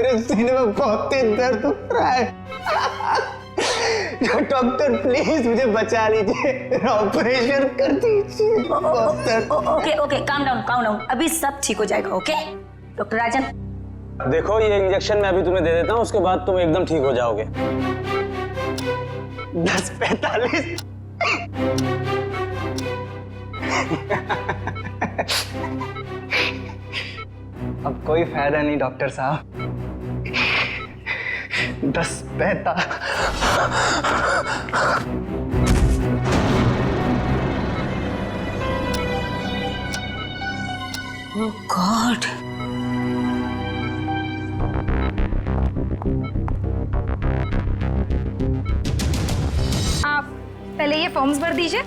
मेरे सीने में बहुत तेज दर्द हो रहा है। डॉक्टर प्लीज मुझे बचा लीजिए, मेरा ऑपरेशन कर दीजिए। ओके काम डाउन, अभी सब ठीक हो जाएगा। ओके डॉक्टर राजन, देखो ये इंजेक्शन मैं अभी तुम्हें दे देता हूँ, उसके बाद तुम एकदम ठीक हो जाओगे। 10:45। अब कोई फायदा नहीं डॉक्टर साहब। 10:45। ओह गॉड, आप पहले ये फॉर्म्स भर दीजिए,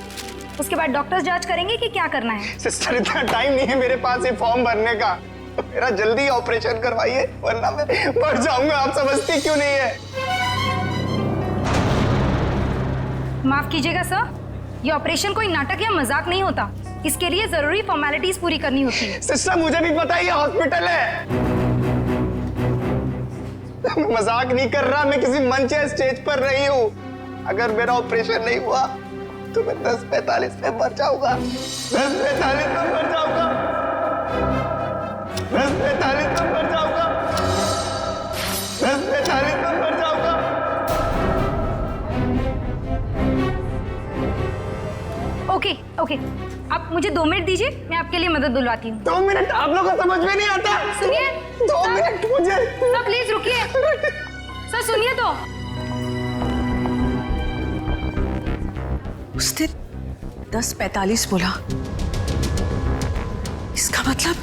उसके बाद डॉक्टर्स जांच करेंगे कि क्या करना है। सिस्टर इतना टाइम नहीं है मेरे पास ये फॉर्म भरने का, मेरा जल्दी ऑपरेशन करवाइए वरना मैं मर जाऊंगा। आप समझती क्यों नहीं है? माफ कीजिएगा सर, ये ऑपरेशन कोई नाटक या मजाक नहीं होता, इसके लिए जरूरी फॉर्मेलिटीज पूरी करनी होती है। सिस्टर मुझे भी पता है ये हॉस्पिटल है, मैं मजाक नहीं कर रहा, मैं किसी मंच या स्टेज पर नहीं हूँ। अगर मेरा ऑपरेशन नहीं हुआ तो मैं 10:45 में मर जाऊंगा। 10:45 में मर जाऊंगा। 10:45 में मर जाऊंगा। 10:45 में मर जाऊंगा। ओके, आप मुझे 2 मिनट दीजिए, मैं आपके लिए मदद बुलवाती हूँ। 2 मिनट? आप लोगों को समझ में नहीं आता? सुनिए 2 मिनट मुझे। सर प्लीज रुकिए, सर सुनिए तो। उसने 10:45 बोला, इसका मतलब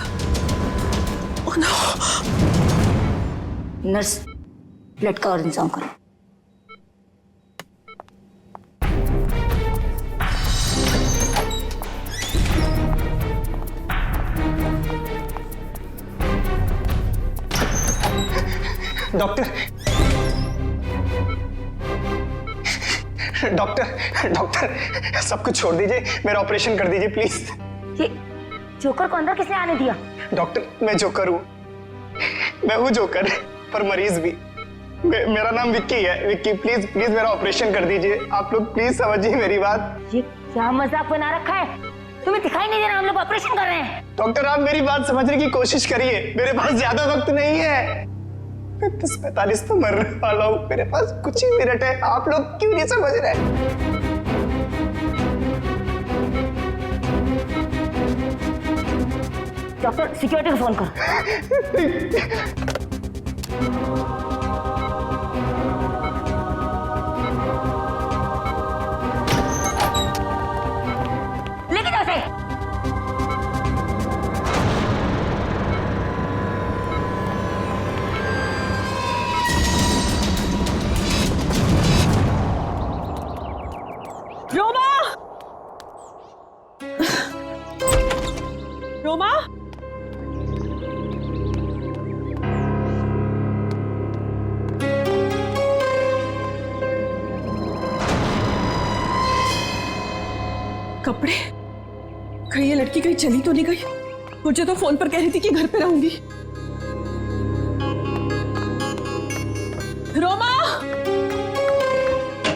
ओह नो। नर्स ब्लड का और इंतजाम करो। डॉक्टर सब कुछ छोड़ दीजिए, मेरा ऑपरेशन कर दीजिए प्लीज। ये जोकर को अंदर किसने आने दिया? डॉक्टर मैं जोकर हूँ, मैं हूँ जोकर पर मरीज भी। मेरा नाम विक्की है। विक्की प्लीज मेरा ऑपरेशन कर दीजिए। आप लोग प्लीज समझिए मेरी बात। ये क्या मजाक बना रखा है? तुम्हें दिखाई नहीं दे रहा हम लोग ऑपरेशन कर रहे हैं? डॉक्टर आप मेरी बात समझने की कोशिश करिए, मेरे पास ज्यादा वक्त नहीं है। मैं 10:45 तो मरने वाला हूँ, मेरे पास कुछ ही मिनट है। आप लोग क्यों नहीं समझ रहे? डॉक्टर सिक्योरिटी को फोन करो। लेके जाओ उसे। रोमा, कपड़े, कहीं ये लड़की कहीं चली तो नहीं गई? मुझे तो फोन पर कह रही थी कि घर पे रहूंगी। रोमा,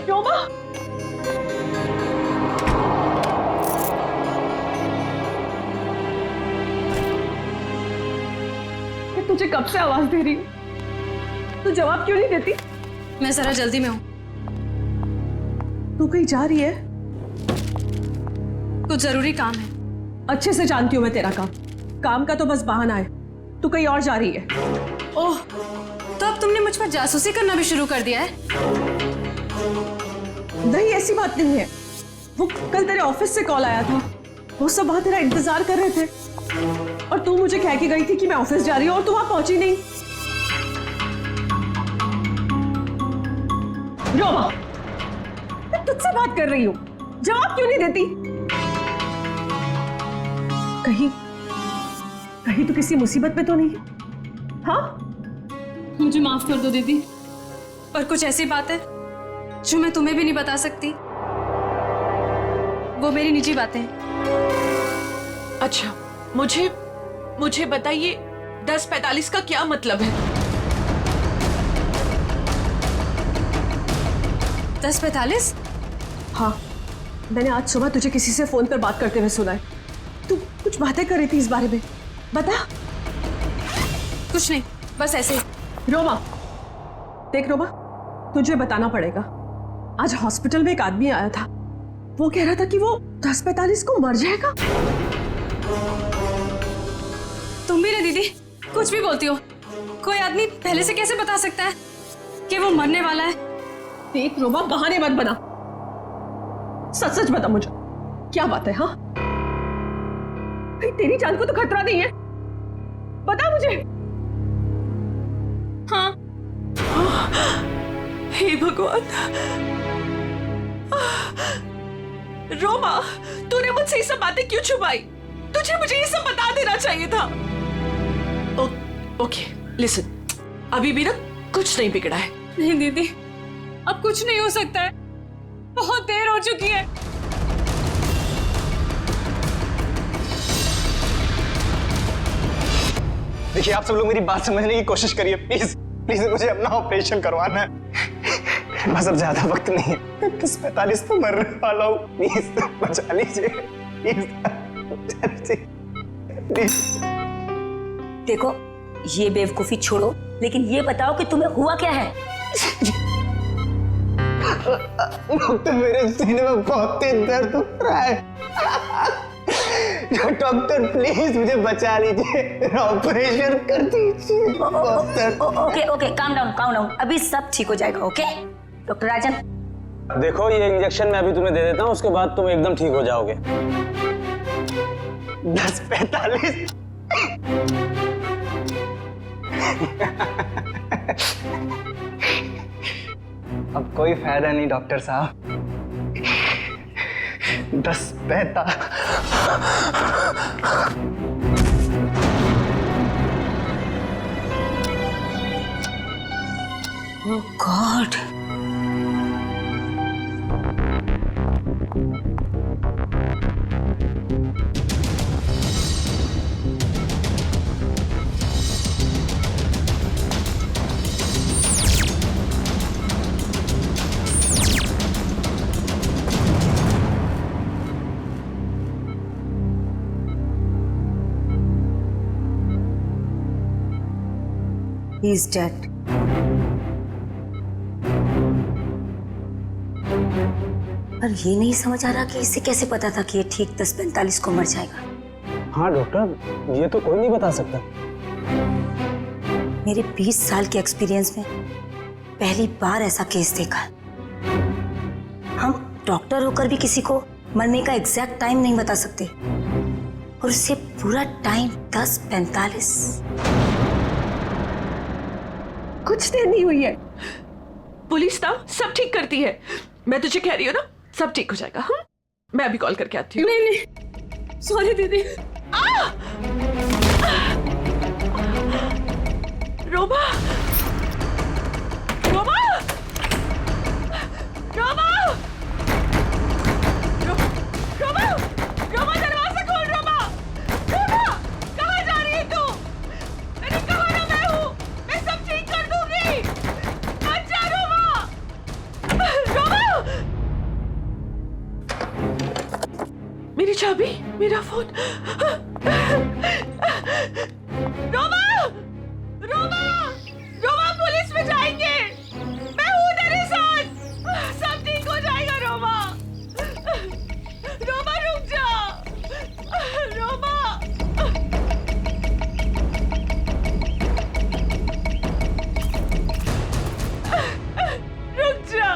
रोमा, मैं तुझे कब से आवाज दे रही हूँ, तू जवाब क्यों नहीं देती? मैं जरा जल्दी में हूँ। तू कहीं जा रही है? कुछ जरूरी काम है। अच्छे से जानती हूँ मैं तेरा काम का तो बस बहाना है। तू कहीं और जा रही है। ओह, तो अब तुमने मुझ पर जासूसी करना भी शुरू कर दिया है? नहीं, ऐसी बात नहीं है। वो कल तेरे ऑफिस से कॉल आया था, वो सब वहां तेरा इंतजार कर रहे थे और तू मुझे कह के गई थी कि मैं ऑफिस जा रही हूँ और तू वहां पहुंची नहीं। रोमा, मैं तुझसे बात कर रही हूँ, जवाब क्यों नहीं देती? कहीं तो किसी मुसीबत में तो नहीं? हाँ, मुझे माफ कर दो दीदी, पर कुछ ऐसी बात है जो मैं तुम्हें भी नहीं बता सकती। वो मेरी निजी बातें हैं। अच्छा, मुझे बताइए 10:45 का क्या मतलब है? 10:45? हाँ, मैंने आज सुबह तुझे किसी से फोन पर बात करते हुए सुना है। तू कुछ बातें कर रही थी इस बारे में, बता। कुछ नहीं, बस ऐसे ही। रोमा, देख रोमा, तुझे बताना पड़ेगा। आज हॉस्पिटल में एक आदमी आया था, वो कह रहा था कि वो 10:45 को मर जाएगा। तुम भी ना दीदी, कुछ भी बोलती हो। कोई आदमी पहले से कैसे बता सकता है कि वो मरने वाला है? देख रोमा, बहाने मत बना, सच सच बता मुझे, क्या बात है? हाँ भाई, तेरी जान को तो खतरा नहीं है, बता मुझे। हाँ। हे भगवान, रोमा, तूने मुझसे ये सब बातें क्यों छुपाई? तुझे मुझे ये सब बता देना चाहिए था। ओके, लिसन, अभी भी ना कुछ नहीं बिगड़ा है। नहीं दीदी, अब कुछ नहीं हो सकता है, बहुत देर हो चुकी है। देखिए, आप सब लोग मेरी बात समझने की कोशिश करिए, प्लीज प्लीज, मुझे अपना ऑपरेशन करवाना है। मेरे पास अब ज्यादा वक्त नहीं है, 10:45 तो मरने वाला हूँ। प्लीज बचा लीजिए, प्लीज बचा लीजिए, प्लीज। देखो, ये बेवकूफी छोड़ो, लेकिन ये बताओ कि तुम्हें हुआ क्या है? डॉक्टर, मेरे सीने में बहुत तेज दर्द हो रहा है। डॉक्टर प्लीज मुझे बचा लीजिए, मेरा ऑपरेशन कर दीजिए doctor. Okay okay, calm down, अभी सब ठीक हो जाएगा। ओके डॉक्टर राजन, देखो, ये इंजेक्शन मैं अभी तुम्हें दे देता हूँ, उसके बाद तुम एकदम ठीक हो जाओगे। 10:45। अब कोई फायदा नहीं डॉक्टर साहब। 10:45। ओह गॉड, he is dead. पर ये नहीं समझ आ रहा कि इसे कैसे पता था कि ये ठीक 10:45 को मर जाएगा। हाँ डॉक्टर, ये तो कोई नहीं बता सकता। मेरे 20 साल के एक्सपीरियंस में पहली बार ऐसा केस देखा है। हम डॉक्टर होकर भी किसी को मरने का एग्जैक्ट टाइम नहीं बता सकते, और उससे पूरा टाइम 10:45। कुछ देर नहीं हुई है, पुलिस ना सब ठीक करती है। मैं तुझे कह रही हूँ ना, सब ठीक हो जाएगा। हाँ, मैं अभी कॉल करके आती हूँ। नहीं, सॉरी दीदी। रोमा, रोमा, रोमा, रोमा, रोमा, दरवाजा खोल। रोमा, रोमा, कहाँ जा रही है तू? मैंने कहा ना, मैं हूँ, मैं सब ठीक कर दूंगी। अच्छा रोमा, रोमा, मेरी चाबी, मेरा फोन। रोमा, रोमा, रोमा, पुलिस में जाएंगे। मैं हूँ तेरे साथ, सब ठीक हो जाएगा। रोमा, रोमा, रुक जा। रोमा, रुक जा।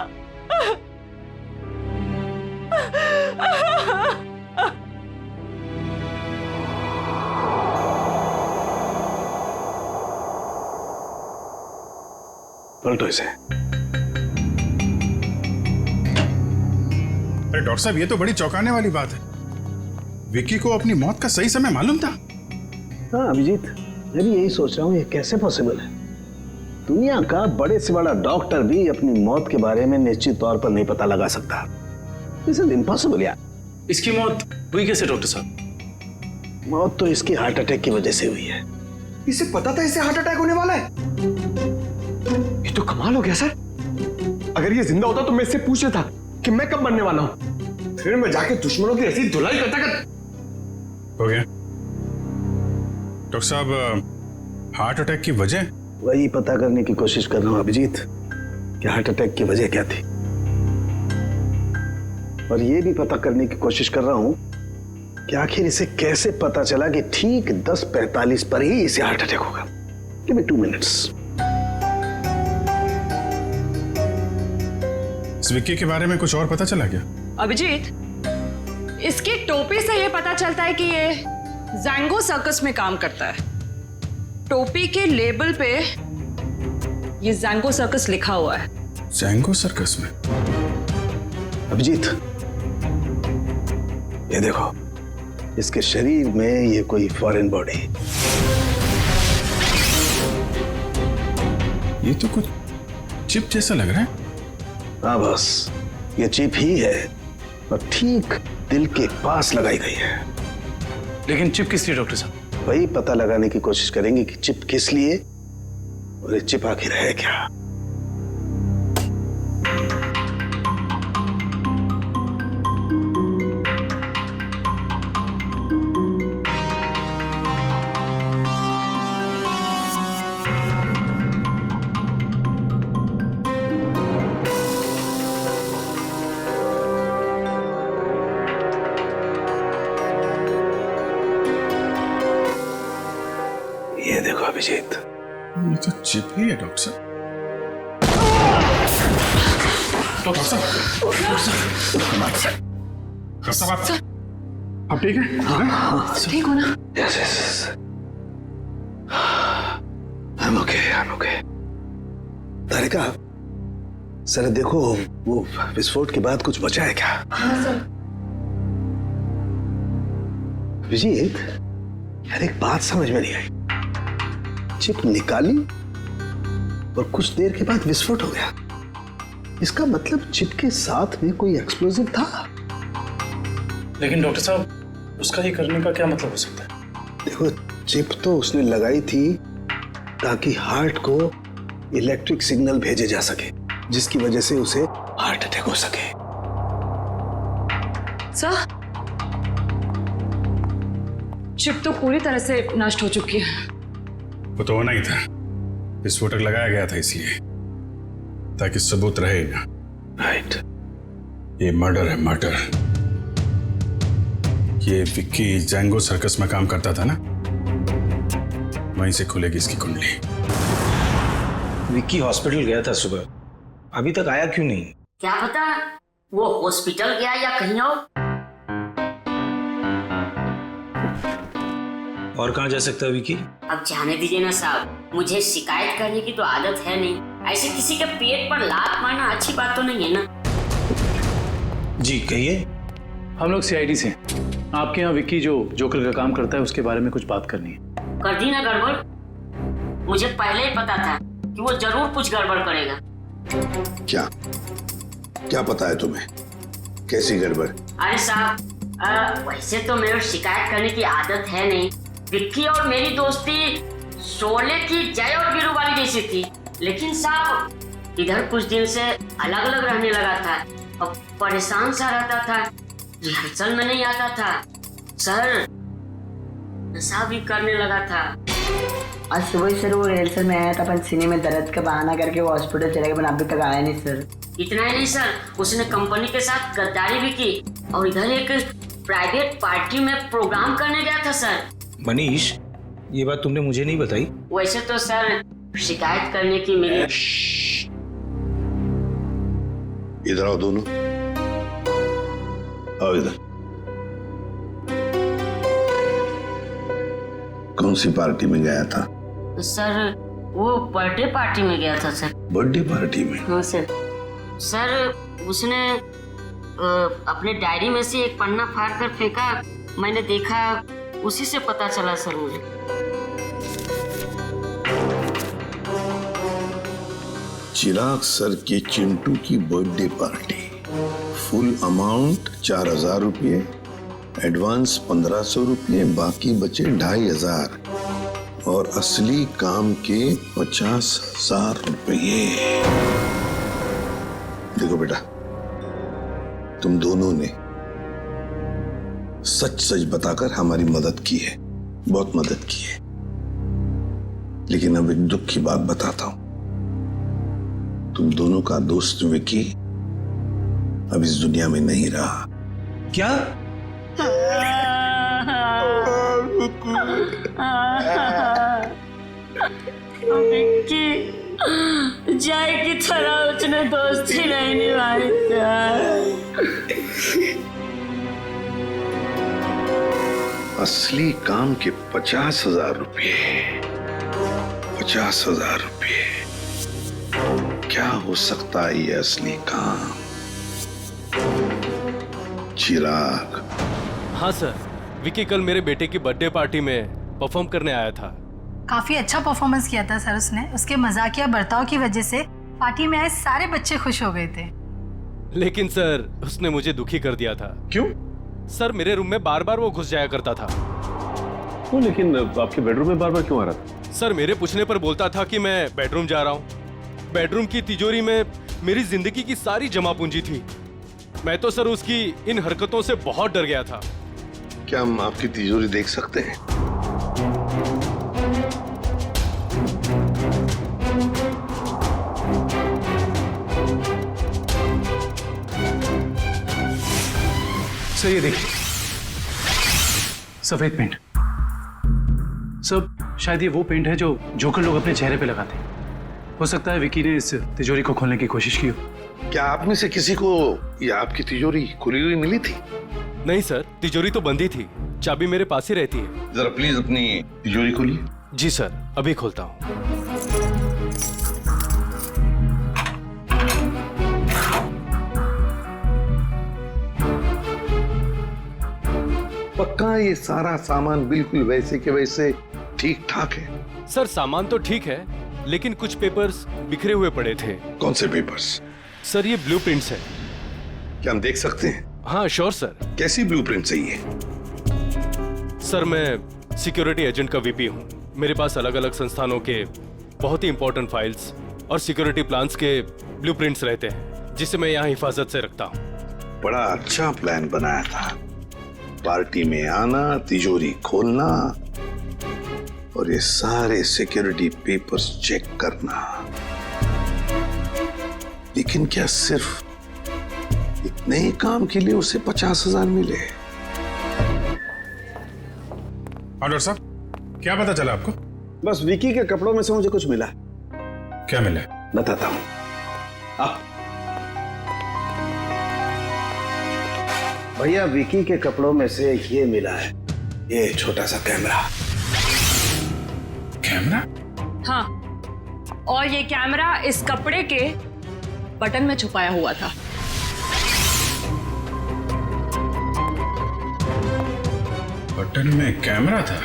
पलटो इसे। अरे डॉक्टर साहब, ये तो बड़ी चौंकाने वाली बात है। विक्की को अपनी मौत का सही समय मालूम था? हाँ अभिजीत, मैं भी यही सोच रहा हूँ, ये कैसे पॉसिबल है? दुनिया का बड़े से बड़ा डॉक्टर भी अपनी मौत के बारे में निश्चित तौर पर नहीं पता लगा सकता। दिस इज इम्पॉसिबल यार। इसकी मौत हुई कैसे डॉक्टर साहब? मौत तो इसकी हार्ट अटैक की वजह से हुई है। इसे पता था इसे हार्ट अटैक होने वाला है? ये तो कमाल हो गया सर। अगर ये जिंदा होता तो मैं इससे पूछ लेता कि मैं कब मरने वाला हूं। फिर मैं जाके दुश्मनों की ऐसी धुलाई करता कर। हो गया डॉक्टर साहब, हार्ट अटैक की वजह? वही पता करने की कोशिश कर रहा हूं अभिजीत कि हार्ट अटैक की वजह क्या थी, और ये भी पता करने की कोशिश कर रहा हूं कि आखिर इसे कैसे पता चला कि ठीक 10:45 पर ही इसे हार्ट अटैक होगा। Give me 2 minutes. इस विक्की के बारे में कुछ और पता चला क्या? अभिजीत, इसकी टोपी से ये पता चलता है कि ये जैंगो सर्कस में काम करता है। टोपी के लेबल पे ये जैंगो सर्कस लिखा हुआ है। जैंगो सर्कस में? अभिजीत, ये देखो, इसके शरीर में ये कोई फॉरेन बॉडी। ये तो कुछ चिप जैसा लग रहा है। हाँ बस, ये चिप ही है और ठीक दिल के पास लगाई गई है। लेकिन चिप किस लिए डॉक्टर साहब? वही पता लगाने की कोशिश करेंगे कि चिप किस लिए और ये चिप आखिर है क्या। ये देखो अभिजीत, ये तो चिप ही है डॉक्टर साहब। डॉक्टर साहब, आप ठीक है? ठीक हो ना? Yes yes, I'm okay। Tarika, sir देखो वो विस्फोट के बाद कुछ बचा है क्या? हाँ सर। अभिजीत, यार एक बात समझ में नहीं आई। चिप निकाली और कुछ देर के बाद विस्फोट हो गया। इसका मतलब चिप के साथ में कोई एक्सप्लोजिव था। लेकिन डॉक्टर साहब, उसका ये करने का क्या मतलब हो सकता है? देखो, चिप तो उसने लगाई थी ताकि हार्ट को इलेक्ट्रिक सिग्नल भेजे जा सके, जिसकी वजह से उसे हार्ट अटैक हो सके। सर, चिप तो पूरी तरह से नष्ट हो चुकी है। वो तो होना ही था, विस्फोटक लगाया गया था इसलिए, ताकि सबूत रहे ना। राइट। ये मर्डर है, मर्डर। ये विक्की जैंगो सर्कस में काम करता था ना, वहीं से खुलेगी इसकी कुंडली। विक्की हॉस्पिटल गया था सुबह, अभी तक आया क्यों नहीं? क्या पता वो हॉस्पिटल गया या कहीं और कहाँ जा सकता है विक्की? अब जाने दीजिए ना साहब, मुझे शिकायत करने की तो आदत है नहीं। ऐसे किसी के पेट पर लात मारना अच्छी बात तो नहीं है ना। जी कहिए। हम लोग सीआईडी से आपके यहाँ विक्की जो जोकर का काम करता है उसके बारे में कुछ बात करनी है। कर दी ना गड़बड़? मुझे पहले ही पता था कि वो जरूर कुछ गड़बड़ करेगा। क्या पता है तुम्हें? कैसी गड़बड़? अरे साहब, वैसे तो मेरे शिकायत करने की आदत है नहीं। विक्की और मेरी दोस्ती शोले की जय और वीरू वाली जैसी थी, लेकिन साहब इधर कुछ दिन से अलग अलग रहने लगा था और परेशान सा रहता था, रिहर्सल में नहीं आता था सर, नशा भी करने लगा था। आज सुबह सर वो रिहर्सल में आया था, अपन सीने में दर्द का बहाना करके वो हॉस्पिटल चला गया, पर अभी तक आया नहीं सर। इतना ही नहीं सर, उसने कंपनी के साथ गद्दारी भी की और इधर एक प्राइवेट पार्टी में प्रोग्राम करने गया था सर। मनीष, ये बात तुमने मुझे नहीं बताई। वैसे तो सर शिकायत करने की मेरी। इधर आओ दोनों, आओ इधर। कौन सी पार्टी में गया था? सर वो बर्थडे पार्टी में गया था सर। बर्थडे पार्टी में? हाँ सर। सर उसने अपने डायरी में से एक पन्ना फाड़ कर फेंका, मैंने देखा, उसी से पता चला सर मुझे। चिराग सर के चिंटू की बर्थडे पार्टी, फुल अमाउंट 4000 रुपये, एडवांस 1500 रुपये, बाकी बचे 2500 और असली काम के 50,000 रुपये। देखो बेटा, तुम दोनों ने सच सच बताकर हमारी मदद की है, बहुत मदद की है। लेकिन अब एक दुख की बात बताता हूं। तुम दोनों का दोस्त विकी अब इस दुनिया में नहीं रहा। क्या? विक्की जय की तरह उसने दोस्ती नहीं निभाई था। असली काम के 50,000 रुपये, 50,000 रुपये। क्या हो सकता है ये असली काम? चिराग। हाँ सर, विकी कल मेरे बेटे की बर्थडे पार्टी में परफॉर्म करने आया था। काफी अच्छा परफॉर्मेंस किया था सर उसने। उसके मजाकिया बर्ताव की वजह से पार्टी में आए सारे बच्चे खुश हो गए थे। लेकिन सर उसने मुझे दुखी कर दिया था। क्यों? सर मेरे रूम में बार बार वो घुस जाया करता था। वो लेकिन आपके बेडरूम में बार बार क्यों आ रहा था? सर मेरे पूछने पर बोलता था कि मैं बेडरूम जा रहा हूँ। बेडरूम की तिजोरी में मेरी जिंदगी की सारी जमा पूंजी थी। मैं तो सर उसकी इन हरकतों से बहुत डर गया था। क्या हम आपकी तिजोरी देख सकते हैं? सर ये देखिए, सफेद पेंट। सर शायद ये वो पेंट है जो जोकर लोग अपने चेहरे पे लगाते हैं। हो सकता है विकी ने इस तिजोरी को खोलने की कोशिश की हो। क्या आप में से किसी को ये आपकी तिजोरी खुली हुई मिली थी? नहीं सर, तिजोरी तो बंदी थी, चाबी मेरे पास ही रहती है। जरा प्लीज अपनी तिजोरी खोलिए। जी सर, अभी खोलता हूँ। पक्का ये सारा सामान बिल्कुल वैसे के वैसे ठीक ठाक है? सर सामान तो ठीक है, लेकिन कुछ पेपर्स बिखरे हुए पड़े थे। कौन से पेपर्स? सर ये ब्लूप्रिंट्स है। क्या हम देख सकते हैं? हाँ श्योर सर। कैसी ब्लूप्रिंट चाहिए? सर मैं सिक्योरिटी एजेंट का वीपी हूँ। मेरे पास अलग अलग संस्थानों के बहुत ही इंपॉर्टेंट फाइल्स और सिक्योरिटी प्लान्स के ब्लूप्रिंट्स रहते हैं, जिसे मैं यहाँ हिफाजत से रखता हूँ। बड़ा अच्छा प्लान बनाया था। पार्टी में आना, तिजोरी खोलना और ये सारे सिक्योरिटी पेपर्स चेक करना। लेकिन क्या सिर्फ इतने ही काम के लिए उसे 50,000 मिले? डॉक्टर साहब, क्या पता चला आपको? बस विकी के कपड़ों में से मुझे कुछ मिला। क्या मिला? बताता हूं। भैया, विकी के कपड़ों में से ये मिला है, ये छोटा सा कैमरा। कैमरा? हाँ, और ये कैमरा इस कपड़े के बटन में छुपाया हुआ था। बटन में कैमरा था?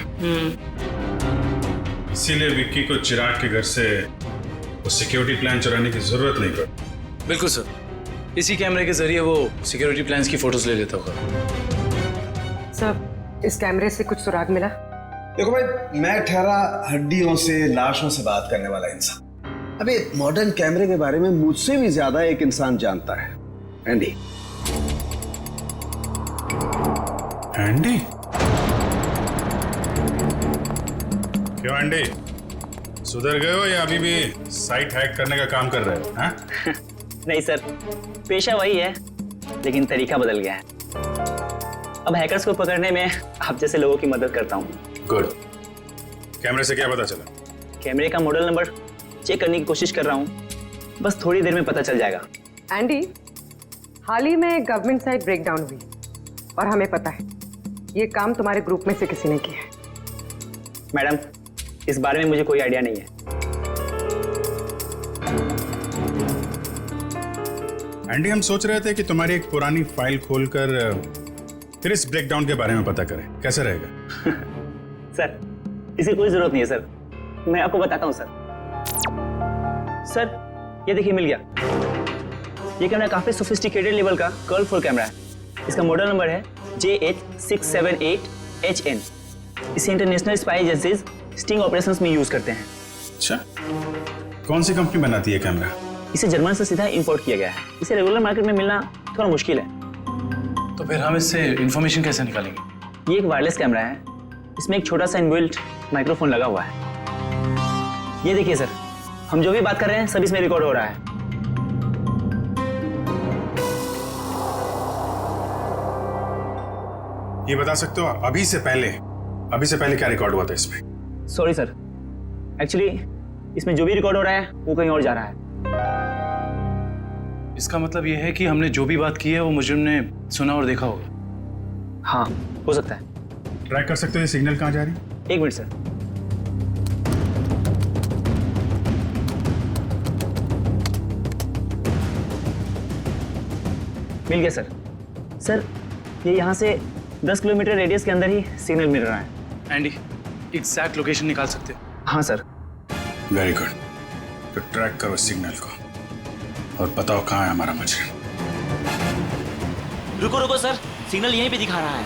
इसीलिए विक्की को चिराग के घर से वो सिक्योरिटी प्लान चुराने की जरूरत नहीं पड़ी। बिल्कुल सर, इसी कैमरे के जरिए वो सिक्योरिटी प्लान्स की फोटोज ले लेता होगा। सर, इस कैमरे से कुछ सुराग मिला? देखो भाई, मैं ठहरा हड्डियों से, लाशों से बात करने वाला इंसान। अबे मॉडर्न कैमरे के बारे में मुझसे भी ज्यादा एक इंसान जानता है, एंडी। एंडी? क्यों एंडी, सुधर गए हो या अभी भी साइट हैक करने का काम कर रहे हो? हाँ? नहीं सर, पेशा वही है, लेकिन तरीका बदल गया है। अब हैकर्स को पकड़ने में आप जैसे लोगों की मदद करता हूँ। गुड। कैमरे से क्या पता चला? कैमरे का मॉडल नंबर चेक करने की कोशिश कर रहा हूँ, बस थोड़ी देर में पता चल जाएगा। एंडी, हाल ही में गवर्नमेंट साइट ब्रेकडाउन हुई और हमें पता है ये काम तुम्हारे ग्रुप में से किसी ने किया है। मैडम, इस बारे में मुझे कोई आइडिया नहीं है। एंडी, हम सोच रहे थे कि तुम्हारी एक पुरानी फाइल खोलकर फिर इस ब्रेकडाउन के बारे में पता करें, कैसे रहेगा? सर, इसकी कोई जरूरत नहीं है सर, मैं आपको बताता हूँ सर। सर, ये देखिए मिल गया। ये कैमरा काफी सोफिस्टिकेटेड लेवल का कर्व फुल कैमरा है। इसका मॉडल नंबर है JH678HN। इसे international spy agencies sting operations में यूज करते हैं। अच्छा, कौन सी कंपनी बनाती है कैमरा? इसे जर्मन से सीधा इंपोर्ट किया गया है। इसे रेगुलर मार्केट में मिलना थोड़ा मुश्किल है। तो फिर हम इससे इंफॉर्मेशन कैसे निकालेंगे? ये एक वायरलेस कैमरा है, इसमें एक छोटा सा इनबिल्ट माइक्रोफोन लगा हुआ है। ये देखिए सर, हम जो भी बात कर रहे हैं सब इसमें रिकॉर्ड हो रहा है। ये बता सकते हो अभी से पहले क्या रिकॉर्ड हुआ था इसमें? सॉरी सर, एक्चुअली इसमें जो भी रिकॉर्ड हो रहा है वो कहीं और जा रहा है। इसका मतलब ये है कि हमने जो भी बात की है वो मुजरिम ने सुना और देखा होगा। हाँ, हो सकता है। ट्रैक कर सकते हो ये सिग्नल कहाँ जा रही है? 1 मिनट सर। मिल गया सर। सर, ये यहाँ से 10 किलोमीटर रेडियस के अंदर ही सिग्नल मिल रहा है। एंडी, एग्जैक्ट लोकेशन निकाल सकते हैं? हाँ सर। Very good. तो ट्रैक करो सिग्नल को और बताओ कहाँ है हमारा मुजरिम। रुको रुको सर, सिग्नल यहीं पे दिखा रहा है।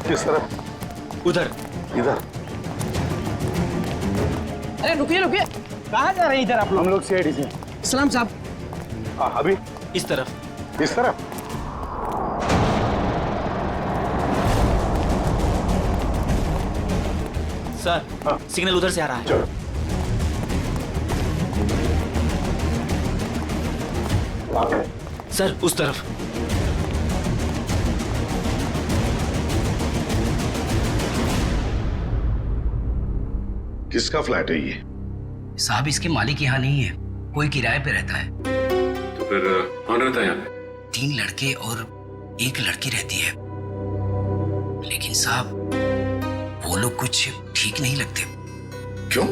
किस तरफ? उधर। इधर? अरे रुकिए रुकिए, कहाँ जा रहे हैं इधर आप लोग? हम लोग सीआईडी से। सलाम साहब। अभी इस तरफ। इस तरफ? सर, सिग्नल उधर से आ रहा है। चलो। सर, उस तरफ। किसका फ्लैट है ये? साहब, इसके मालिक यहाँ नहीं है, कोई किराए पे रहता है। तो फिर कौन रहता है यहाँ पे? 3 लड़के और 1 लड़की रहती है। लेकिन साहब, वो लोग कुछ ठीक नहीं लगते। क्यों?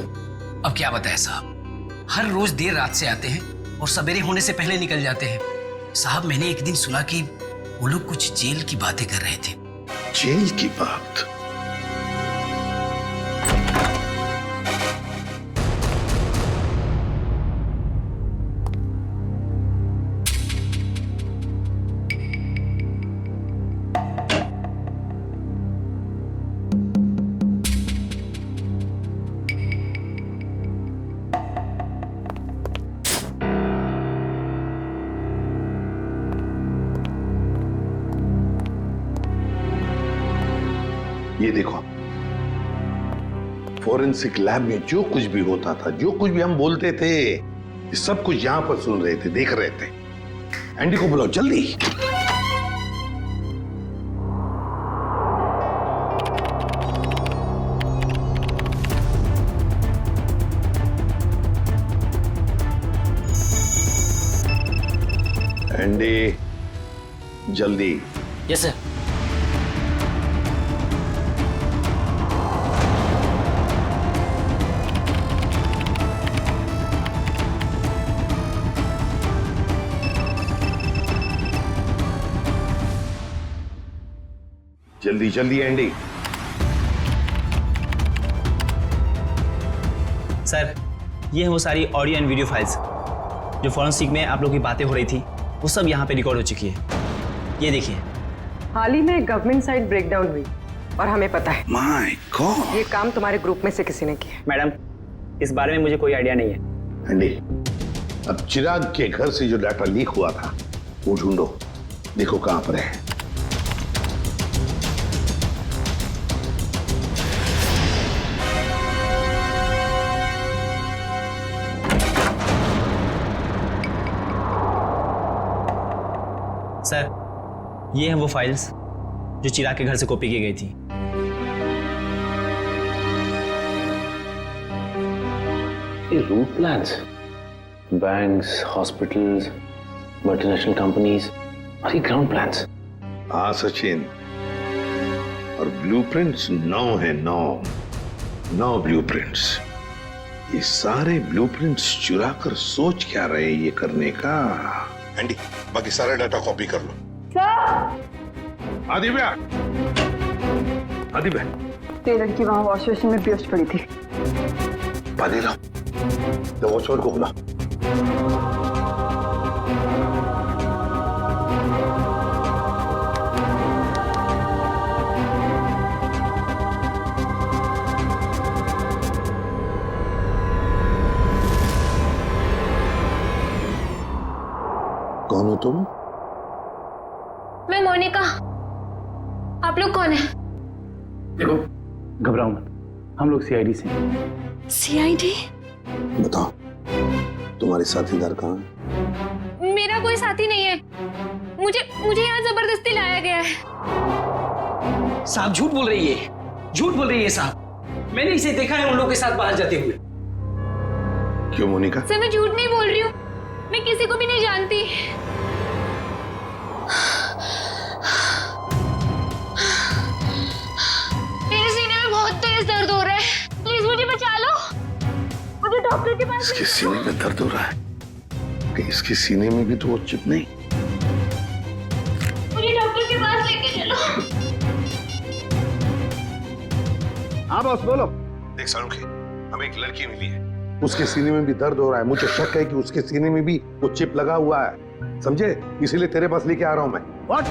अब क्या बताएं साहब, हर रोज देर रात से आते हैं और सवेरे होने से पहले निकल जाते हैं। साहब, मैंने एक दिन सुना कि वो लोग कुछ जेल की बातें कर रहे थे। जेल की बात? ये देखो, फोरेंसिक लैब में जो कुछ भी होता था, जो कुछ भी हम बोलते थे, ये सब कुछ यहां पर सुन रहे थे, देख रहे थे। एंडी को बुलाओ जल्दी। एंडी, जल्दी। Yes sir. जल्दी जल्दी एंडी। सर, ये है वो सारी ऑडियो एंड वीडियो फाइल्स जो फॉरेंसिक में आप लोग की बातें हो रही थी, वो सब यहाँ पे रिकॉर्ड हो चुकी है। ये देखिए। हाल ही में गवर्नमेंट साइड ब्रेकडाउन हुई और हमें पता है। माय गॉड, ये काम तुम्हारे ग्रुप में से किसी ने किया। मैडम, इस बारे में मुझे कोई आइडिया नहीं है। एंडी, अब चिराग के घर से जो डाटा लीक हुआ था वो ढूंढो, देखो कहां पर है। सर, ये हैं वो फाइल्स जो चिराग के घर से कॉपी की गई थी। ये route plans, banks, hospitals, multinational companies और ये ग्राउंड प्लान्स। हाँ सचिन, और ब्लूप्रिंट्स 9 है, 9 ब्लूप्रिंट्स। ये सारे ब्लूप्रिंट्स चुरा कर सोच क्या रहे हैं ये करने का? एंडी, बाकी सारा डाटा कॉपी कर लो। आदिव्या, आदिव्या, ये लड़की वहां वॉश बेसिन में बेहोश पड़ी थी। पानी लाओ, तो वॉचमैन को बुला। कौन हो तुम? मैं मोनिका। आप लोग कौन है? देखो, घबराओ मत, हम लोग सीआईडी से हैं। सीआईडी? बताओ, तुम्हारे साथीदार कहाँ हैं? मेरा कोई साथी नहीं है। मुझे यहाँ जबरदस्ती लाया गया है। साहब झूठ बोल रही है, झूठ बोल रही है साहब। मैंने इसे देखा है उन लोगों के साथ बाहर जाते हुए। क्यों मोनिका? सर मैं झूठ नहीं बोल रही हूँ, मैं किसी को भी नहीं जानती। मेरे सीने में बहुत तेज दर्द हो रहा है, प्लीज मुझे बचा लो। मुझे डॉक्टर के पास। इसके सीने में दर्द हो रहा है कि इसके सीने में भी तो वो चिप नहीं? मुझे डॉक्टर के पास लेके चलो। हाँ बॉस बोलो। देख सारुखी, हमें एक लड़की मिली है, उसके सीने में भी दर्द हो रहा है। मुझे शक है कि उसके सीने में भी वो चिप लगा हुआ है, समझे? इसीलिए तेरे पास लेके आ रहा हूं मैं। व्हाट?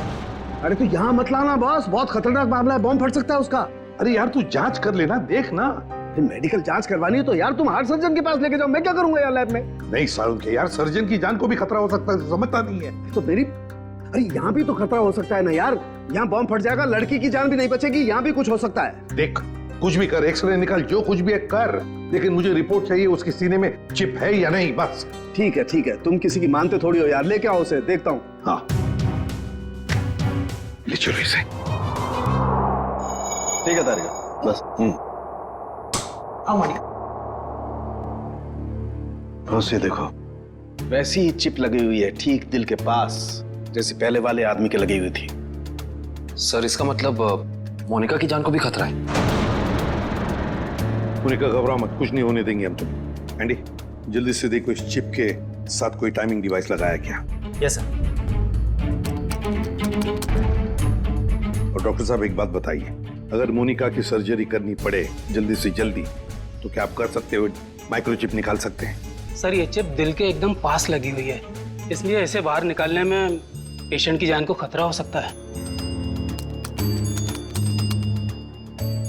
अरे तू यहाँ मत लाना बॉस, बहुत खतरनाक मामला है, बॉम्ब फट सकता है उसका। अरे यार तू जांच कर लेना, देख ना। मेडिकल जांच करवानी है तो यार तुम हार्ट सर्जन के पास लेके जाओ, मैं क्या करूंगा यार लैब में? नहीं सारुखी यार, सर्जन की जान को भी खतरा हो सकता है, समझता नहीं है तो मेरी। अरे यहाँ भी तो खतरा हो सकता है ना यार, यहाँ बॉम्ब फट जाएगा, लड़की की जान भी नहीं बचेगी, यहाँ भी कुछ हो सकता है। देख कुछ भी कर, एक्सरे निकाल, जो कुछ भी है कर, लेकिन मुझे रिपोर्ट चाहिए उसके सीने में चिप है या नहीं, बस। ठीक है, तुम किसी की मानते थोड़ी हो यार, लेके आओ उसे, देखता हूँ। हाँ ले चलो इसे। ठीक है तारिका, बस। बस ये देखो, वैसी ही चिप लगी हुई है ठीक दिल के पास, जैसे पहले वाले आदमी के लगी हुई थी। सर इसका मतलब मोनिका की जान को भी खतरा है। मोनिका घबराओ मत, कुछ नहीं होने देंगे हम तुम। एंडी जल्दी से देखो इस चिप के साथ कोई टाइमिंग डिवाइस लगाया क्या? Yes sir. और डॉक्टर साहब एक बात बताइए, अगर मोनिका की सर्जरी करनी पड़े जल्दी से जल्दी तो क्या आप कर सकते हो? माइक्रोचिप निकाल सकते हैं? सर ये चिप दिल के एकदम पास लगी हुई है, इसलिए ऐसे बाहर निकालने में पेशेंट की जान को खतरा हो सकता है।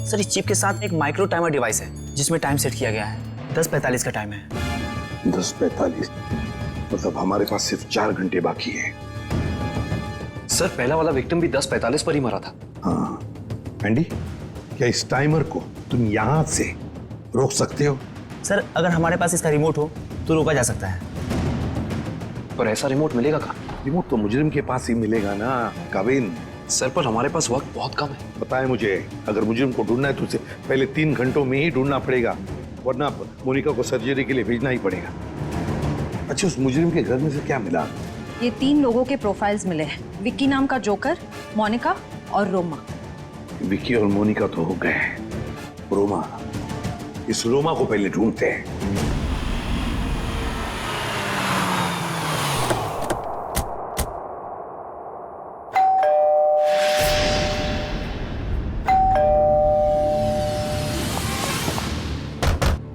सर इस चिप के साथ एक माइक्रो टाइमर डिवाइस है जिसमें टाइम सेट किया गया है, 10:45 का टाइम है। 10:45 मतलब हमारे पास सिर्फ 4 घंटे बाकी है। सर पहला वाला विक्टिम भी 10:45 पर ही मरा था। हाँ एंडी, क्या इस टाइमर को तुम यहां से रोक सकते हो? सर अगर हमारे पास इसका रिमोट हो तो रोका जा सकता है। पर ऐसा रिमोट मिलेगा कहाँ? रिमोट तो मुजरिम के पास ही मिलेगा ना काविन। सर पर हमारे पास वक्त बहुत कम है। पता है मुझे, अगर मुजरिम को ढूंढना है तो उसे पहले 3 घंटों में ही ढूंढना पड़ेगा, वरना मोनिका को सर्जरी के लिए भेजना ही पड़ेगा। अच्छा उस मुजरिम के घर में से क्या मिला? ये 3 लोगों के प्रोफाइल्स मिले हैं, विक्की नाम का जोकर, मोनिका और रोमा। विक्की और मोनिका तो हो गए, रोमा, इस रोमा को पहले ढूंढते हैं।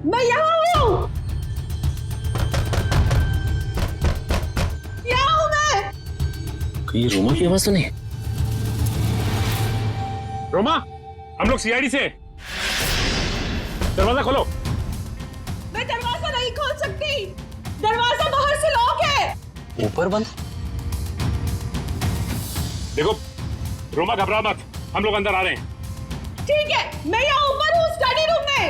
मैं यहाँ हूँ, यहाँ हूँ मैं। ये रोमा की आवाज तो नहीं? रोमा, हम लोग सीआईडी से, दरवाजा खोलो। मैं दरवाजा नहीं खोल सकती, दरवाजा बाहर से लॉक है। ऊपर बंद? देखो रोमा घबरा मत, हम लोग अंदर आ रहे हैं। ठीक है, मैं यहाँ ऊपर हूँ स्टडी रूम में।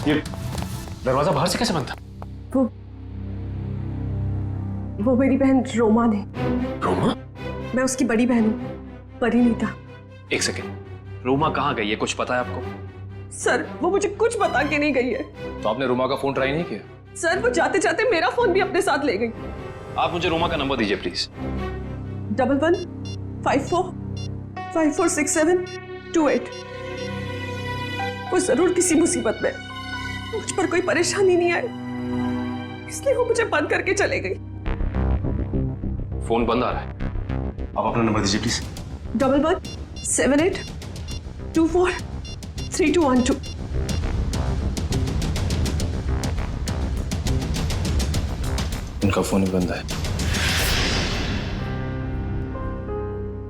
ये दरवाजा बाहर से कैसे बंद था? वो मेरी बहन रोमा ने। रोमा? मैं उसकी बड़ी बहन हूँ, परिणीता। एक सेकेंड, रोमा कहाँ गई है, कुछ पता है आपको? सर वो मुझे कुछ बता के नहीं गई है। तो आपने रोमा का फोन ट्राई नहीं किया? सर वो जाते जाते मेरा फोन भी अपने साथ ले गई। आप मुझे रोमा का नंबर दीजिए प्लीज। 1154546728। वो जरूर किसी मुसीबत में, मुझ पर कोई परेशानी नहीं आई, इसलिए वो मुझे बंद करके चले गई। फोन बंद आ रहा है, आप अपना नंबर दीजिए प्लीज। 1178243212। उनका फोन ही बंद है।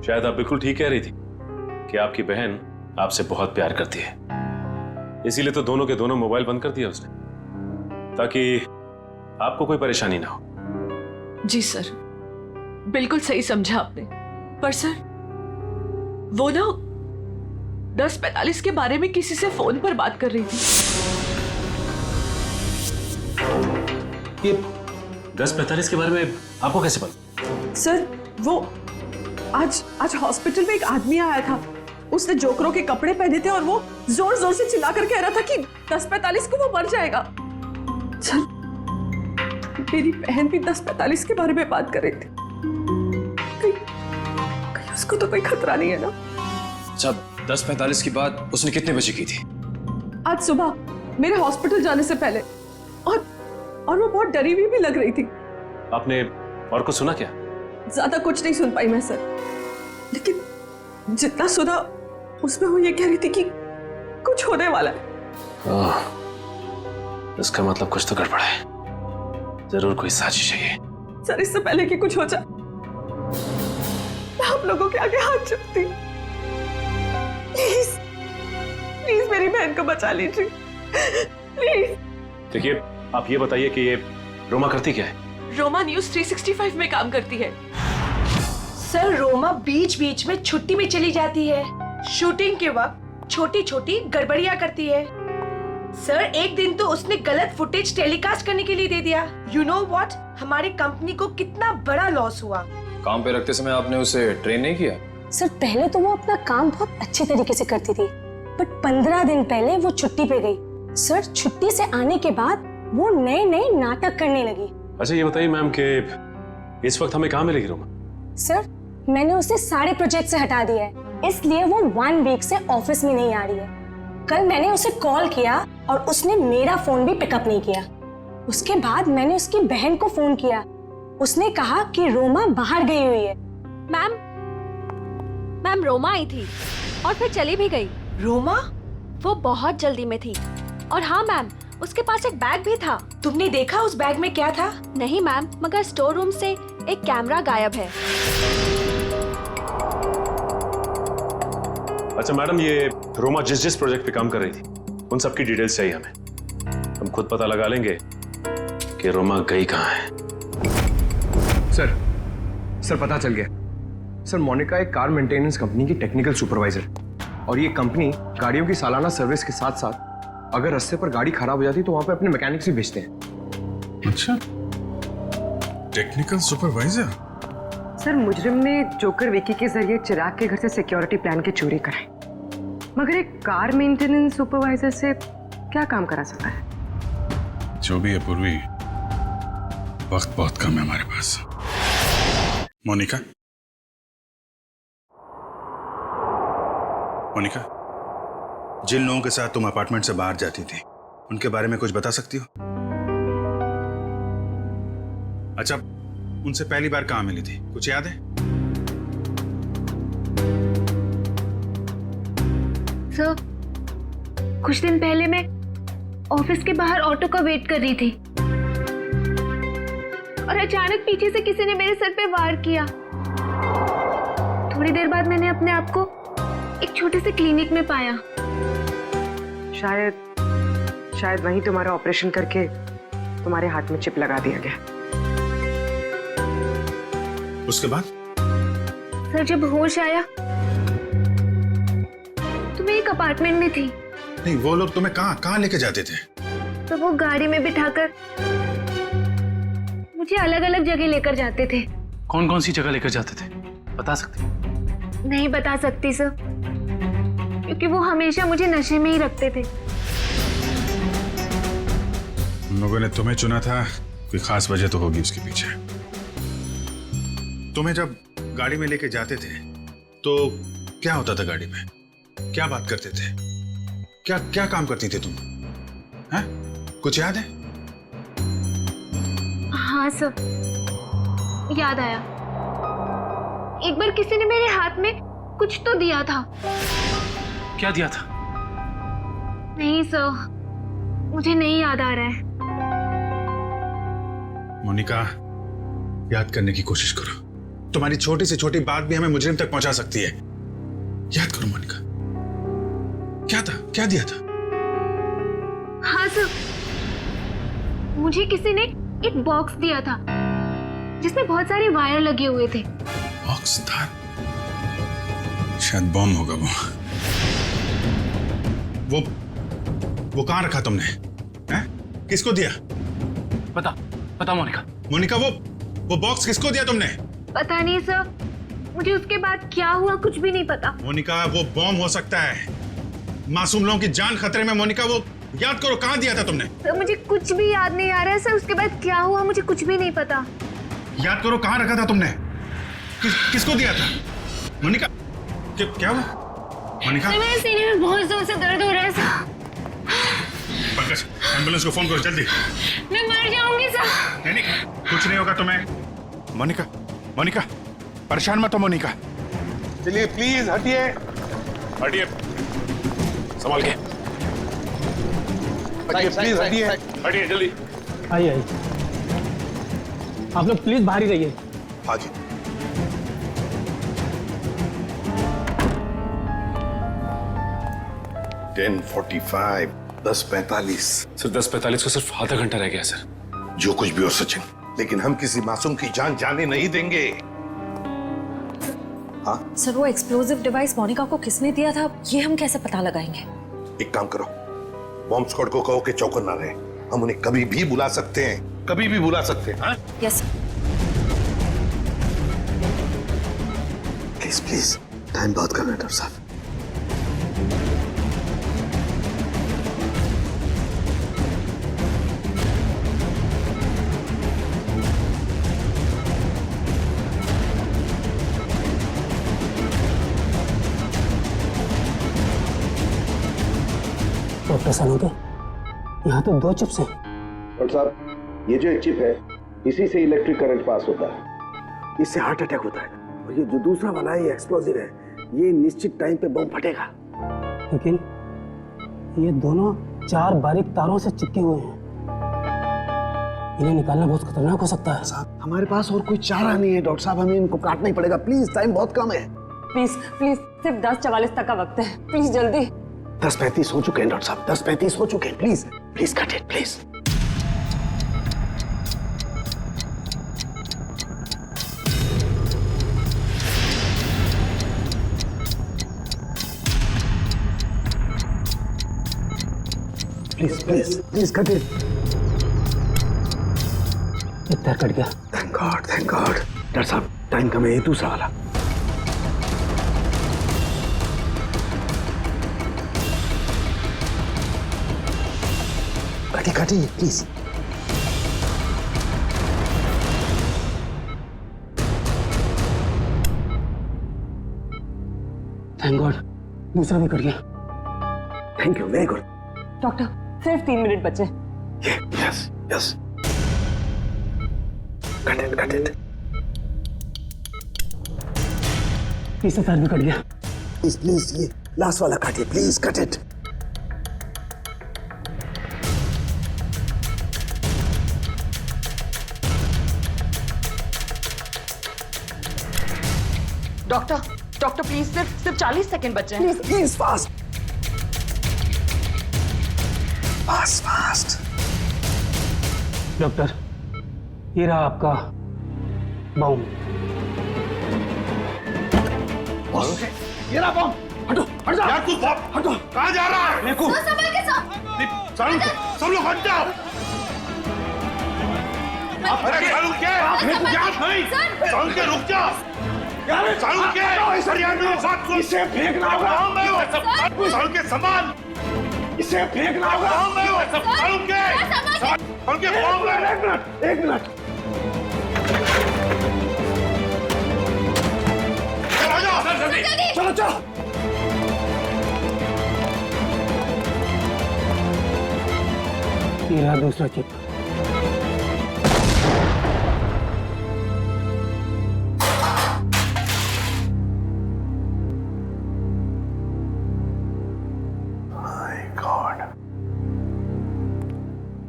शायद आप बिल्कुल ठीक कह रही थी कि आपकी बहन आपसे बहुत प्यार करती है, इसीलिए तो दोनों के दोनों मोबाइल बंद कर दिया उसने, ताकि आपको कोई परेशानी ना हो। जी सर, बिल्कुल सही समझा आपने। पर सर, वो ना 10:45 के बारे में किसी से फोन पर बात कर रही थी। ये 10:45 के बारे में आपको कैसे पता? सर, वो आज हॉस्पिटल में एक आदमी आया था। उसने जोकरों के कपड़े पहने थे और वो जोर जोर से चिल्ला कर कह रहा था कि 10:45 को वो मर जाएगा। सर, मेरी बहन भी 10:45 के बारे में बात कर रही थी। कहीं उसको तो कोई खतरा नहीं है ना? अच्छा, 10:45 की बात उसने कितने बजे की थी? आज सुबह मेरे हॉस्पिटल जाने से पहले। और वो बहुत डरी हुई भी लग रही थी। आपने और कुछ सुना क्या? ज्यादा कुछ नहीं सुन पाई मैं सर, लेकिन जितना सुना उसमें वो ये कह रही थी कि कुछ होने वाला है। इसका मतलब कुछ तो गड़बड़ है, जरूर कोई साजिश है ये। सर, इससे पहले कि कुछ हो जाए मैं आप लोगों के आगे हाथ जोड़ती, प्लीज प्लीज मेरी बहन को बचा लीजिए, प्लीज। देखिए, आप ये बताइए कि ये रोमा करती क्या है? रोमा न्यूज 365 में काम करती है। सर, रोमा बीच बीच में छुट्टी में चली जाती है। शूटिंग के वक्त छोटी छोटी गड़बड़ियां करती है। सर, एक दिन तो उसने गलत फुटेज टेलीकास्ट करने के लिए दे दिया। यू नो व्हाट, हमारी कंपनी को कितना बड़ा लॉस हुआ। काम पे रखते समय आपने उसे ट्रेन नहीं किया? सर, पहले तो वो अपना काम बहुत अच्छे तरीके से करती थी, बट 15 दिन पहले वो छुट्टी पे गई। सर, छुट्टी से आने के बाद वो नए नए नाटक करने लगी। अच्छा, ये बताइए मैम कि इस वक्त हमें कहाँ मिलेगी रोमा? सर, मैंने उसे सारे प्रोजेक्ट से हटा दिया है, इसलिए वो 1 वीक से ऑफिस में नहीं आ रही है। कल मैंने उसे कॉल किया और उसने मेरा फोन भी पिकअप नहीं किया। उसके बाद मैंने उसकी बहन को फोन किया, उसने कहा कि रोमा बाहर गई हुई है। मैम रोमा आई थी और फिर चली भी गई। रोमा? वो बहुत जल्दी में थी। और हाँ मैम, उसके पास एक बैग भी था। तुमने देखा उस बैग में क्या था? नहीं मैम, मगर स्टोर रूम से एक कैमरा गायब है। अच्छा मैडम, ये रोमा जिस प्रोजेक्ट पे काम कर रही थी उन सब की डिटेल्स चाहिए हमें। हम खुद पता लगा लेंगे कि रोमा गई कहाँ है। सर पता चल गया। सर, मोनिका एक कार मेंटेनेंस कंपनी की टेक्निकल सुपरवाइजर, और ये कंपनी गाड़ियों की सालाना सर्विस के साथ साथ अगर रास्ते पर गाड़ी खराब हो जाती तो वहां पे अपने मैकेनिक्स भी भेजते हैं। अच्छा, टेक्निकल सुपरवाइजर। सर, मुजरिम ने जोकर विकी के जरिए चिराग के घर से सिक्योरिटी प्लान की चोरी कराई, मगर एक कार मेंटेनेंस सुपरवाइजर से क्या काम करा सकता है? जो भी है पूर्वी, वक्त बहुत कम है हमारे पास। मोनिका, जिन लोगों के साथ तुम अपार्टमेंट से बाहर जाती थी उनके बारे में कुछ बता सकती हो? अच्छा, उनसे पहली बार कहाँ मिली थी, कुछ याद है? सर, कुछ दिन पहले मैं ऑफिस के बाहर ऑटो का वेट कर रही थी और अचानक पीछे से किसी ने मेरे सर पे वार किया। थोड़ी देर बाद मैंने अपने आप को एक छोटे से क्लिनिक में पाया। शायद वहीं तुम्हारा ऑपरेशन करके तुम्हारे हाथ में चिप लगा दिया गया। उसके बाद? सर, जब होश आया तो मैं एक अपार्टमेंट में थी। नहीं, वो लोग तुम्हें कहाँ लेके जाते थे? तो वो गाड़ी में बिठाकर मुझे अलग अलग जगह लेकर जाते थे। कौन कौन सी जगह लेकर जाते थे, बता सकते? नहीं बता सकती सर, क्योंकि वो हमेशा मुझे नशे में ही रखते थे। उन लोगों ने तुम्हें चुना था, कोई खास वजह तो होगी उसके पीछे। तुम्हें जब गाड़ी में लेके जाते थे तो क्या होता था गाड़ी में? क्या बात करते थे? क्या काम करती थी तुम? हैं? कुछ याद है? हाँ सर, याद आया। एक बार किसी ने मेरे हाथ में कुछ तो दिया था। क्या दिया था? नहीं सर, मुझे नहीं याद आ रहा है। मोनिका, याद करने की कोशिश करो। तुम्हारी छोटी से छोटी बात भी हमें मुजरिम तक पहुंचा सकती है। याद करो मोनिका, क्या था, क्या दिया था? हाँ सर, मुझे किसी ने एक बॉक्स दिया था जिसमें बहुत सारे वायर लगे हुए थे। बॉक्स था? शायद बॉम्ब होगा वो कहां रखा तुमने? हैं? किसको दिया? पता मोनिका। मोनिका, वो बॉक्स किसको दिया तुमने? पता नहीं सर, मुझे उसके बाद क्या हुआ कुछ भी नहीं पता। मोनिका, वो बॉम्ब हो सकता है, मासूम लोगों की जान खतरे में। मोनिका, वो याद करो कहां दिया था तुमने? सर मुझे कुछ भी याद नहीं आ रहा है सर, उसके बाद क्या हुआ मुझे कुछ भी नहीं पता। याद करो कहां रखा था तुमने? किसको दिया था? मोनिका, क्या हुआ? मोनिका, मेरे सीने में बहुत जोर से दर्द हो रहा है सर। पंकज, एम्बुलेंस को फोन करो जल्दी। मैं मर जाऊंगी सर। नहीं, कुछ नहीं होगा तुम्हें। मोनिका, परेशान मत हो मोनिका। चलिए प्लीज हटिए, संभाल के हटिए, प्लीज हटिए जल्दी। आइए, आप लोग प्लीज बाहर ही रहिए। हाँ जी। $10:45, 10:45। सर 10:45 को सिर्फ आधा घंटा रह गया सर। जो कुछ भी हो सचिन, लेकिन हम किसी मासूम की जान जाने नहीं देंगे। हाँ सर, वो एक्सप्लोजिव डिवाइस मोनिका को किसने दिया था, ये हम कैसे पता लगाएंगे? एक काम करो, बॉम्ब स्क्वाड को कहो कि चौकन ना रहे। हम उन्हें कभी भी बुला सकते हैं, कभी भी बुला सकते हैं। हाँ? यस। प्लीज टाइम बहुत कर रहे हैं डॉक्टर साहब। डॉक्टर सालोके, यहाँ तो 2 चिप्स हैं। डॉक्टर साहब, ये जो एक चिप है, इसी से इलेक्ट्रिक करंट पास होता है, इससे हार्ट अटैक होता है। और ये जो दूसरा वाला है, ये एक्सप्लोजिव है, ये निश्चित टाइम पे बम फटेगा। लेकिन ये दोनों 4 बारीक तारों से चिपके हुए हैं, इन्हें निकालना बहुत खतरनाक हो सकता है। साहब, हमारे पास और कोई चारा नहीं है डॉक्टर साहब, हमें इनको काटना ही पड़ेगा। प्लीज, टाइम बहुत कम है। प्लीज सिर्फ 10:44 तक का वक्त है, प्लीज जल्दी। 10:35 हो चुके हैं डॉक्टर साहब, 10:35 हो चुके हैं। Please cut it please. Please cut it. इतना कट गया। Thank God. डॉक्टर साहब, टाइम कम है, ये दूसरा वाला। काटिए प्लीज। थैंक गॉड, दूसरा भी कट गया। Thank you, very good. Doctor, सिर्फ 3 मिनट बचे। यस। Cut it. तीसरा तार भी कट गया। प्लीज ये लास्ट वाला काटिए, please cut it. Doctor please, सिर्फ 40 सेकंड बचे हैं। Please fast. डॉक्टर, ये रहा आपका बॉम्ब। ये रहा बॉम्ब। हट जा यार, तू हटो। कहाँ जा रहा है? देखो संभल के साथ। सब लोग हट जाओ। अरे सालू के सालू के रुक जा। सालू के इसे फेंकना होगा। सालू के सामान इसे फेंकना होगा। सालू के एक मिनट। चलो। ये रहा दूसरा चिप।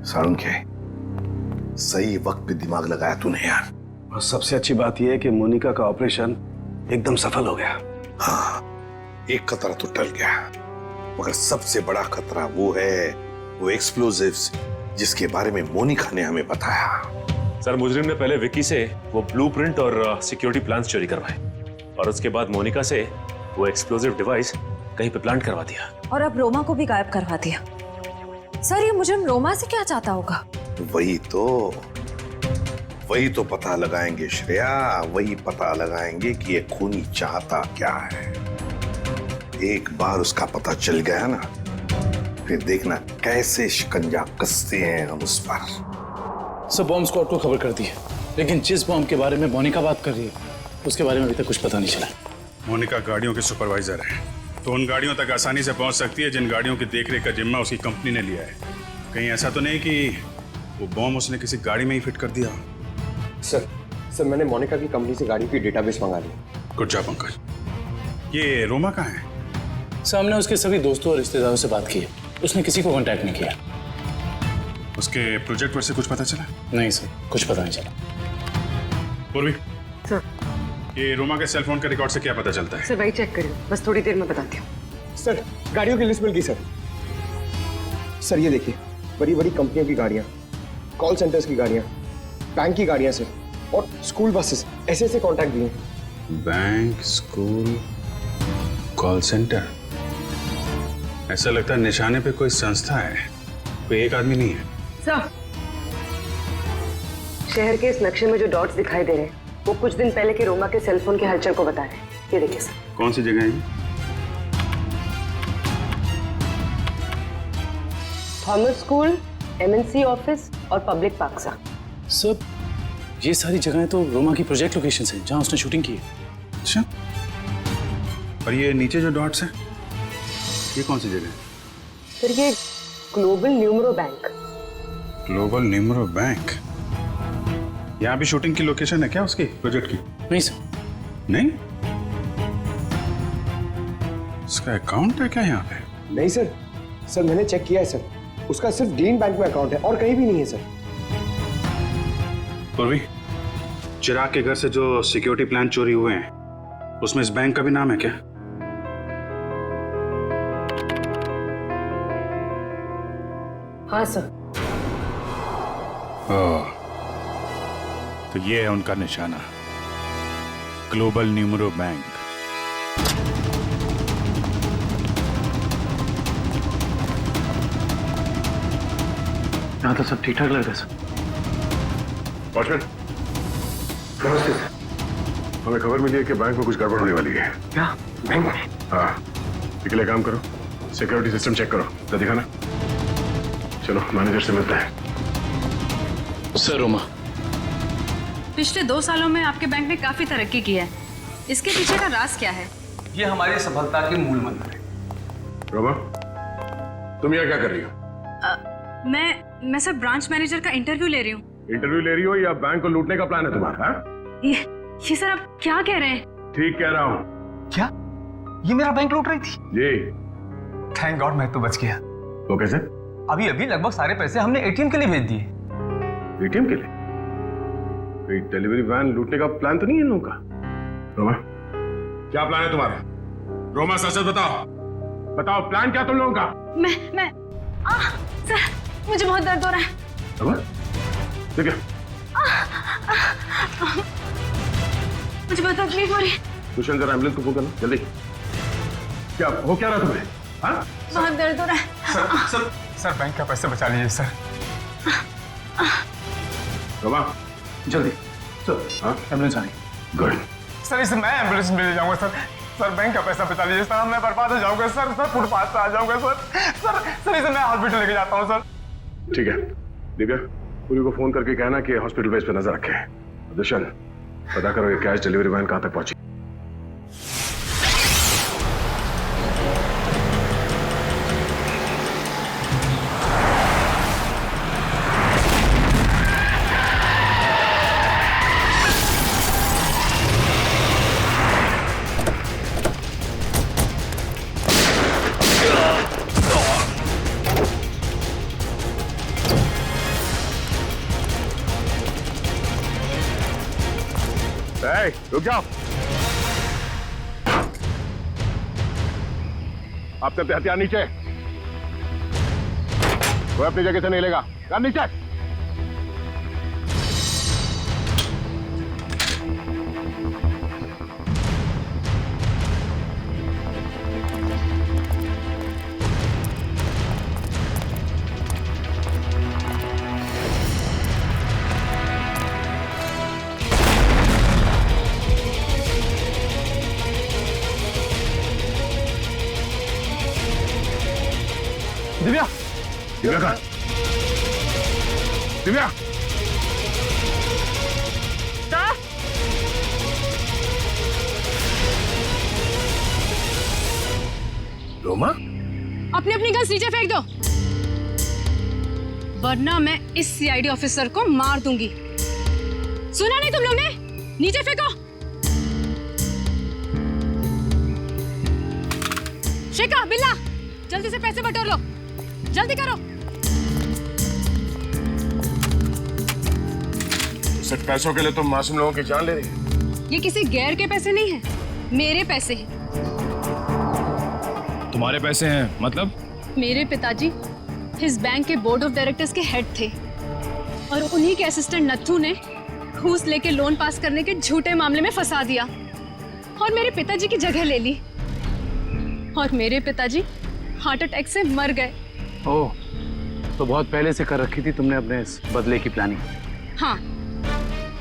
सारुण के सही वक्त पे दिमाग लगाया तूने यार। और सबसे अच्छी बात यह है कि मोनिका का ऑपरेशन एकदम सफल हो गया। हाँ, एक खतरा तो टल गया, मगर सबसे बड़ा खतरा वो एक्सप्लोजिव्स जिसके बारे में मोनिका ने हमें बताया। सर, मुजरिम ने पहले विक्की से वो ब्लूप्रिंट और सिक्योरिटी प्लान्स चोरी करवाए और उसके बाद मोनिका से वो एक्सप्लोजिव डिवाइस कहीं पे प्लांट करवा दिया और अब रोमा को भी गायब करवा दिया। सर, ये मुजरिम रोमा से क्या चाहता होगा? वही तो पता लगाएंगे श्रेया, वही पता लगाएंगे कि ये खूनी चाहता क्या है। एक बार उसका पता चल गया ना, फिर देखना कैसे शिकंजा कसते हैं हम उस पर। सब बॉम्ब स्क्वाड को खबर कर दी है, लेकिन जिस बॉम्ब के बारे में मोनिका बात कर रही है उसके बारे में अभी तक कुछ पता नहीं चला। मोनिका गाड़ियों के सुपरवाइजर है, तो उन गाड़ियों तक आसानी से पहुंच सकती है जिन गाड़ियों की देखरेख का जिम्मा उसकी कंपनी ने लिया है। कहीं ऐसा तो नहीं कि वो बॉम्ब उसने किसी गाड़ी में ही फिट कर दिया? सर मैंने मोनिका की कंपनी से गाड़ी की डेटाबेस मंगा ली। Good job Pankaj. ये रोमा कहाँ है? सामने उसके सभी दोस्तों और रिश्तेदारों से बात की है, उसने किसी को कांटेक्ट नहीं किया। उसके प्रोजेक्ट पर से कुछ पता चला? नहीं सर, कुछ पता नहीं चला। पूर्वी सर, ये रोमा के सेल फोन के रिकॉर्ड से क्या पता चलता है? सर वही चेक करिए, बस थोड़ी देर में बताती हूँ। सर, गाड़ियों की लिस्ट मिल गई सर। सर ये देखिए, बड़ी बड़ी कंपनियों की गाड़ियाँ, कॉल सेंटर्स की गाड़ियाँ, बैंक की गाड़ियाँ सर, और स्कूल बसेस, ऐसे कॉन्टैक्ट दिए। Bank, school, call centre. ऐसा लगता है निशाने पे कोई संस्था है, कोई एक आदमी नहीं है। सर, शहर के इस नक्शे में जो डॉट्स दिखाई दे रहे हैं वो कुछ दिन पहले के रोमा के सेलफोन के हलचल को बता रहे हैं। ये देखिए सर। कौन सी जगह है? थॉमस स्कूल, एमएनसी ऑफिस और पब्लिक पार्क सा। सब ये सारी जगहें तो रोमा की प्रोजेक्ट लोकेशंस हैं जहां उसने शूटिंग की है। अच्छा, और ये नीचे जो डॉट्स हैं ये कौन सी जगह है? सर ये global numero bank. Global numero bank? यहाँ भी शूटिंग की लोकेशन है क्या उसकी प्रोजेक्ट की? नहीं सर। नहीं? उसका अकाउंट है क्या यहाँ पे? नहीं सर, सर मैंने चेक किया है सर, उसका सिर्फ ग्रीन बैंक में अकाउंट है और कहीं भी नहीं है सर। पूर्वी, चिराग के घर से जो सिक्योरिटी प्लान चोरी हुए हैं उसमें इस बैंक का भी नाम है क्या? हाँ सर। ओह, तो ये है उनका निशाना, ग्लोबल न्यूमरो बैंक। यहाँ तो सब ठीक ठाक लग रहा है सर। वॉचमैन, नमस्ते सर। हमें खबर मिली है कि बैंक में कुछ गड़बड़ होने वाली है। क्या? बैंक में? हाँ, इसके लिए काम करो, सिक्योरिटी सिस्टम चेक करो, तो दिखाना। चलो मैनेजर से मिलता है। सर, रोमा, पिछले 2 सालों में आपके बैंक ने काफी तरक्की की है, इसके पीछे का राज क्या है? ये हमारी सफलता के मूल मंत्र है। रोमा, तुम यहाँ क्या कर रही हो? मैं सर ब्रांच मैनेजर का इंटरव्यू ले रही हूँ। इंटरव्यू ले रही हो या बैंक को लूटने का प्लान है तुम्हारा? ये सर आप क्या कह रहे हैं? ठीक कह रहा हूँ। क्या? ये मेरा बैंक लूट रही थी? जी। थैंक गॉड मैं तो बच गया। वो कैसे? अभी लगभग सारे पैसे हमने एटीएम के लिए भेज दिए। एटीएम के लिए? कोई डिलीवरी वैन लूटने का प्लान तो नहीं है इन लोगों का? रोमा, क्या प्लान है तुम्हारा? रोमा सच बताओ, बताओ प्लान क्या तुम लोगों का? मैं सर मुझे बहुत दर्द हो रहा है। रोमा, ठीक है? मुझे बहुत तकलीफ हो रही है। दुष्यंत जरा एम्बुलेंस को फोन करना जल्दी। क्या हो क्या रहा तुम्हें? हाँ? बहुत दर्द हो रहा है। सर बैंक का पैसे बचा लीजिए सर। रोमा, जल्दी चल। हाँ, एम्बुलेंस आ गई। गुड। सर इसे मैं एम्बुलेंस में ले जाऊंगा सर बैंक का पैसा बचा लीजिए सर, मैं बर्बाद हो जाऊंगा सर फुटपाथ पे आ जाऊंगा सर इसे मैं हॉस्पिटल लेके जाता हूँ सर। ठीक है दिव्या, पूरी को फोन करके कहना कि हॉस्पिटल बेस पे नजर रखे। दुष्यंत, पता करो ये कैश डिलीवरी वैन कहां तक पहुंची। रुक जाओ। आप सबके हथियार नीचे। कोई अपनी जगह से नहीं लेगा। यार नीचे। दिव्या, दिव्या कहाँ? दिव्या, रोमा, अपने अपनी गन्स नीचे फेंक दो, वरना मैं इस सीआईडी ऑफिसर को मार दूंगी। सुना नहीं तुम लोग ने? नीचे फेंको। शेखा, बिल्ला, जल्दी से पैसे बटोर लो, जल्दी करो। सिर्फ पैसों के लिए तुम मासूम लोगों की जान ले रही है? ये किसी गैर के पैसे नहीं है, मेरे पैसे हैं। तुम्हारे पैसे हैं मतलब? मेरे पिताजी इस बैंक के बोर्ड ऑफ डायरेक्टर्स के हेड थे और उन्हीं के असिस्टेंट नत्थू ने घूस लेके लोन पास करने के झूठे मामले में फंसा दिया और मेरे पिताजी की जगह ले ली और मेरे पिताजी हार्ट अटैक से मर गए। ओह, तो बहुत पहले से कर रखी थी तुमने अपने इस बदले की प्लानिंग? हाँ,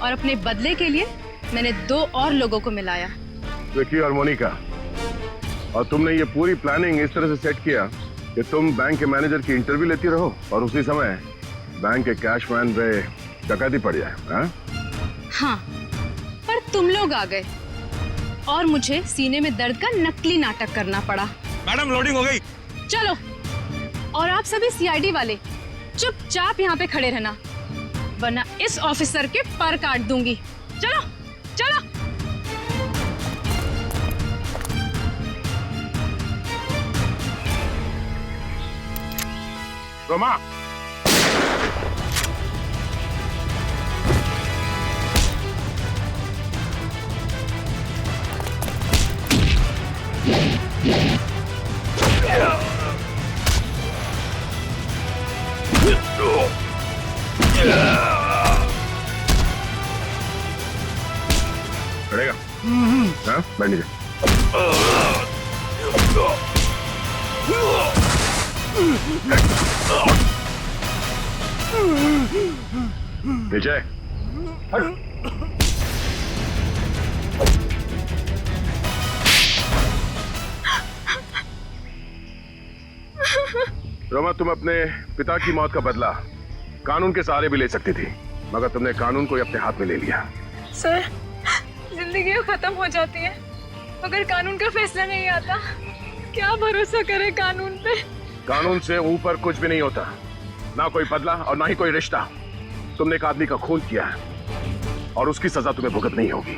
और अपने बदले के लिए मैंने 2 और लोगों को मिलाया, विकी और मोनिका। और तुमने ये पूरी प्लानिंग इस तरह से सेट किया कि तुम बैंक के मैनेजर की इंटरव्यू लेती रहो और उसी समय बैंक के कैशमैन पे डकैती पड़ जाए। हाँ, पर तुम लोग आ गए और मुझे सीने में दर्द का नकली नाटक करना पड़ा। मैडम, लोडिंग हो गई। चलो, और आप सभी सीआईडी वाले चुपचाप यहाँ पे खड़े रहना, वरना इस ऑफिसर के पर काट दूंगी। चलो चलो। रोमा, चढ़ेगा? हाँ, बैठ नीचे। नीचे। रोमा, तुम अपने पिता की मौत का बदला कानून के सहारे भी ले सकती थी, मगर तुमने कानून को ही अपने हाथ में ले लिया। सर, जिंदगी खत्म हो जाती है मगर कानून का फैसला नहीं आता। क्या भरोसा करे कानून पे? कानून से ऊपर कुछ भी नहीं होता, ना कोई बदला और ना ही कोई रिश्ता। तुमने एक आदमी का खून किया है और उसकी सजा तुम्हें भुगतनी होगी।